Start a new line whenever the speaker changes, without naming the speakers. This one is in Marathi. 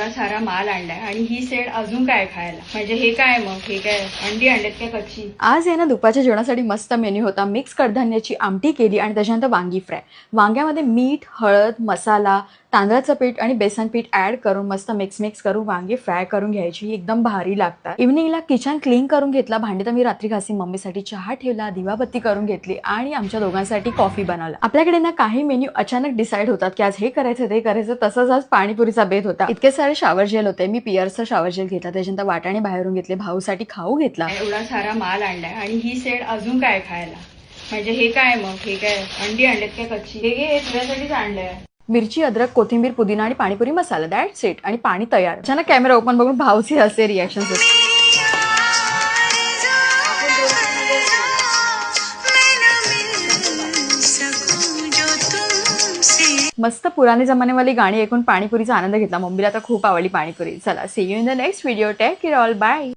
एवढा सारा माल आणलाय आणि ही सेड अजून काय खायला. म्हणजे हे काय मग, हे काय अंडी आणलेत काय कच्ची.
आज आहे ना दुपारच्या जेवणासाठी मस्त मेन्यू होता. मिक्स कडधान्याची आमटी केली आणि त्याच्यानंतर वांगी फ्राय. वांग्यामध्ये मीठ, हळद, मसाला, तांदळाचं पीठ आणि बेसन पीठ ऍड करून मस्त मिक्स करून वांगी फ्राय करून घ्यायची. एकदम भारी लागतात. इव्हनिंगला किचन क्लीन करून घेतला. भांडी तर मी रात्री घासी. मम्मीसाठी चहा ठेवला, दिवाबत्ती करून घेतली आणि आमच्या दोघांसाठी कॉफी बनवला. आपल्याकडे ना काही मेन्यू अचानक डिसाईड होतात की आज हे करायचं ते करायचं. तसंच आज पाणीपुरीचा बेत होता. इतके सारे शावर जेल होते. मी पिअर्सचा शावर जेल घेतला, त्याच्यानंतर वाटाणे बाहेरून घेतले, भाऊसाठी खाऊ घेतला.
एवढा सारा माल आणलाय आणि ही सेड अजून काय खायला. म्हणजे हे काय मग, हे काय अंडी आणलेत काय कच्ची. हे तुझ्यासाठीच आणलंय.
मिरची, अद्रक, कोथिंबीर, पुदिना आणि पाणीपुरी मसाला. That's it. आणि पाणी तयार. अचानक कॅमेरा ओपन बघून भाऊची असे रिॲक्शन. मस्त पुराने जमानेवाली गाणी ऐकून पाणीपुरीचा आनंद घेतला. मम्मीला तर खूप आवडली पाणीपुरी. चला, see you in the next video. Take care all. Bye.